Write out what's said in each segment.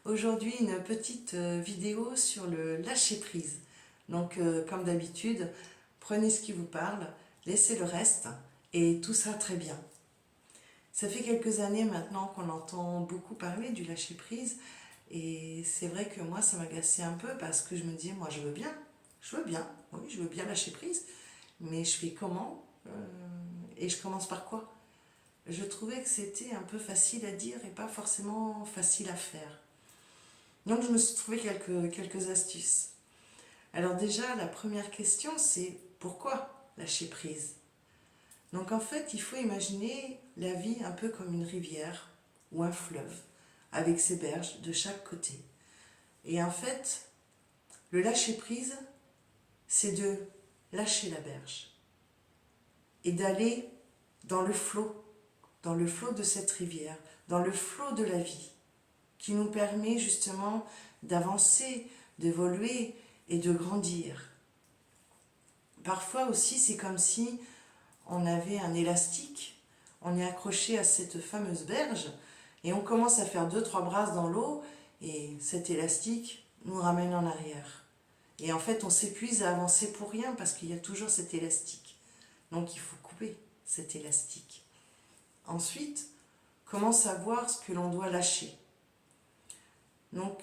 Aujourd'hui, une petite vidéo sur le lâcher-prise. Donc, comme d'habitude, prenez ce qui vous parle, laissez le reste et tout sera très bien. Ça fait quelques années maintenant qu'on entend beaucoup parler du lâcher-prise et c'est vrai que moi, ça m'agaçait un peu parce que je me disais, moi, je veux bien, oui, je veux bien lâcher prise, mais je fais comment et je commence par quoi? Je trouvais que c'était un peu facile à dire et pas forcément facile à faire. Donc je me suis trouvé quelques astuces. Alors déjà, la première question, c'est pourquoi lâcher prise? Donc en fait, il faut imaginer la vie un peu comme une rivière ou un fleuve, avec ses berges de chaque côté. Et en fait, le lâcher prise, c'est de lâcher la berge et d'aller dans le flot de cette rivière, dans le flot de la vie, qui nous permet justement d'avancer, d'évoluer et de grandir. Parfois aussi, c'est comme si on avait un élastique, on est accroché à cette fameuse berge et on commence à faire 2-3 brasses dans l'eau et cet élastique nous ramène en arrière. Et en fait, on s'épuise à avancer pour rien parce qu'il y a toujours cet élastique. Donc il faut couper cet élastique. Ensuite, comment savoir ce que l'on doit lâcher? Donc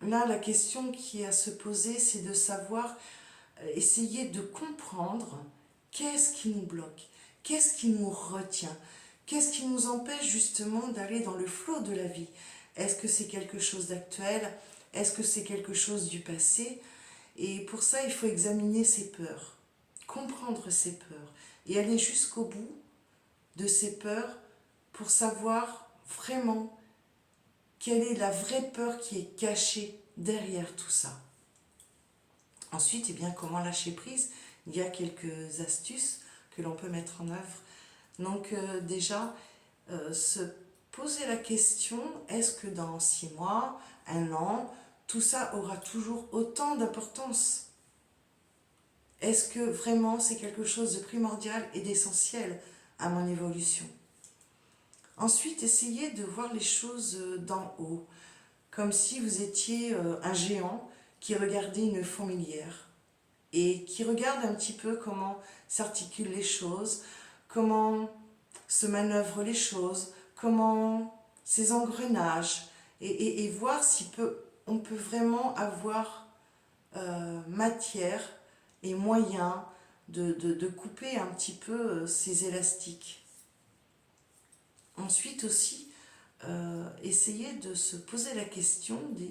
là, la question qui est à se poser, c'est de savoir, essayer de comprendre qu'est-ce qui nous bloque, qu'est-ce qui nous retient, qu'est-ce qui nous empêche justement d'aller dans le flot de la vie. Est-ce que c'est quelque chose d'actuel? Est-ce que c'est quelque chose du passé? Et pour ça, il faut examiner ses peurs, comprendre ses peurs et aller jusqu'au bout de ces peurs pour savoir vraiment quelle est la vraie peur qui est cachée derrière tout ça. Ensuite, eh bien, comment lâcher prise? Il y a quelques astuces que l'on peut mettre en œuvre. Donc déjà, se poser la question, est-ce que dans 6 mois, 1 an, tout ça aura toujours autant d'importance? Est-ce que vraiment c'est quelque chose de primordial et d'essentiel à mon évolution? Ensuite, essayez de voir les choses d'en haut, comme si vous étiez un géant qui regardait une fourmilière et qui regarde un petit peu comment s'articulent les choses, comment se manœuvrent les choses, comment ces engrenages, et voir si on peut vraiment avoir matière et moyen de couper un petit peu ces élastiques. Ensuite aussi, essayer de se poser la question de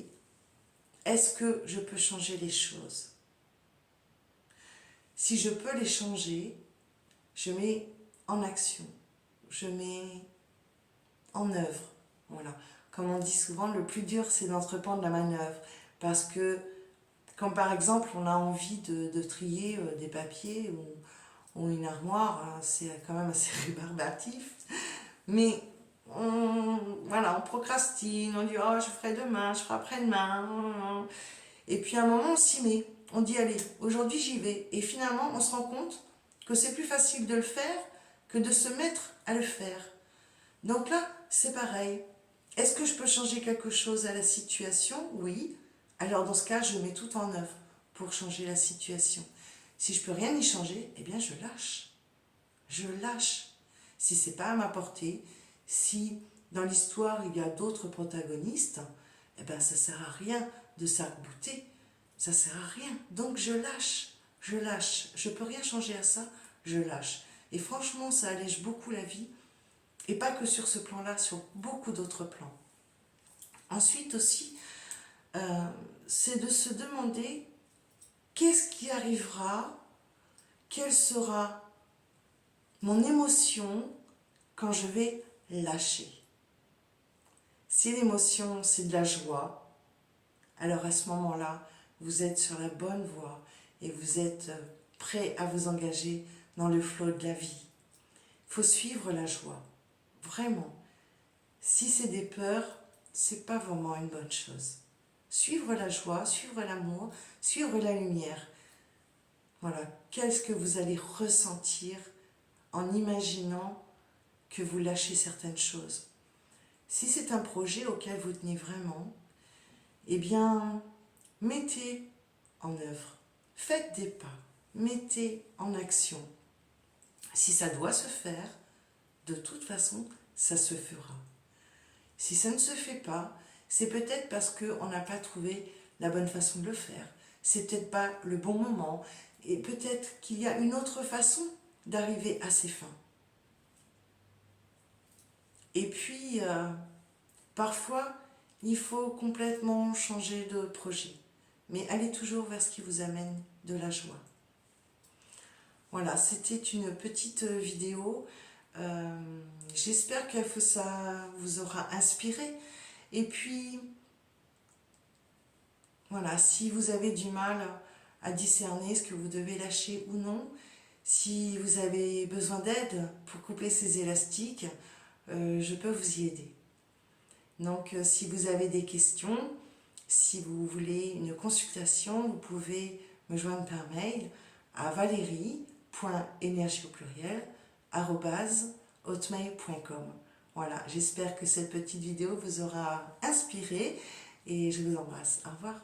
est-ce que je peux changer les choses? Si je peux les changer, je mets en action, je mets en œuvre. Voilà. Comme on dit souvent, le plus dur c'est d'entreprendre la manœuvre. Parce que, quand par exemple on a envie de trier des papiers ou une armoire, hein, c'est quand même assez rébarbatif. Mais voilà, on procrastine, on dit oh je ferai demain, je ferai après-demain. Et puis à un moment on s'y met, on dit allez, aujourd'hui j'y vais. Et finalement on se rend compte que c'est plus facile de le faire que de se mettre à le faire. Donc là, c'est pareil. Est-ce que je peux changer quelque chose à la situation? Oui. Alors dans ce cas, je mets tout en œuvre pour changer la situation. Si je peux rien y changer, eh bien je lâche. Je lâche. Si c'est pas à ma portée, si dans l'histoire il y a d'autres protagonistes, eh ben ça sert à rien de s'arc-bouter. Ça sert à rien. Donc je lâche. Je lâche. Je peux rien changer à ça. Je lâche. Et franchement, ça allège beaucoup la vie. Et pas que sur ce plan-là, sur beaucoup d'autres plans. Ensuite aussi, c'est de se demander qu'est-ce qui arrivera, quelle sera mon émotion quand je vais lâcher. Si l'émotion c'est de la joie, alors à ce moment-là, vous êtes sur la bonne voie et vous êtes prêt à vous engager dans le flot de la vie. Il faut suivre la joie. Vraiment, si c'est des peurs, c'est pas vraiment une bonne chose. Suivre la joie, suivre l'amour, suivre la lumière. Voilà, qu'est-ce que vous allez ressentir en imaginant que vous lâchez certaines choses. Si c'est un projet auquel vous tenez vraiment, eh bien, mettez en œuvre, faites des pas, mettez en action. Si ça doit se faire, de toute façon, ça se fera. Si ça ne se fait pas, c'est peut-être parce qu'on n'a pas trouvé la bonne façon de le faire. C'est peut-être pas le bon moment. Et peut-être qu'il y a une autre façon d'arriver à ses fins. Et puis, parfois, il faut complètement changer de projet. Mais allez toujours vers ce qui vous amène de la joie. Voilà, c'était une petite vidéo. J'espère que ça vous aura inspiré. Et puis, voilà, si vous avez du mal à discerner ce que vous devez lâcher ou non, si vous avez besoin d'aide pour couper ces élastiques, je peux vous y aider. Donc, si vous avez des questions, si vous voulez une consultation, vous pouvez me joindre par mail à valérie.energie@hotmail.com. Voilà, j'espère que cette petite vidéo vous aura inspiré et je vous embrasse. Au revoir.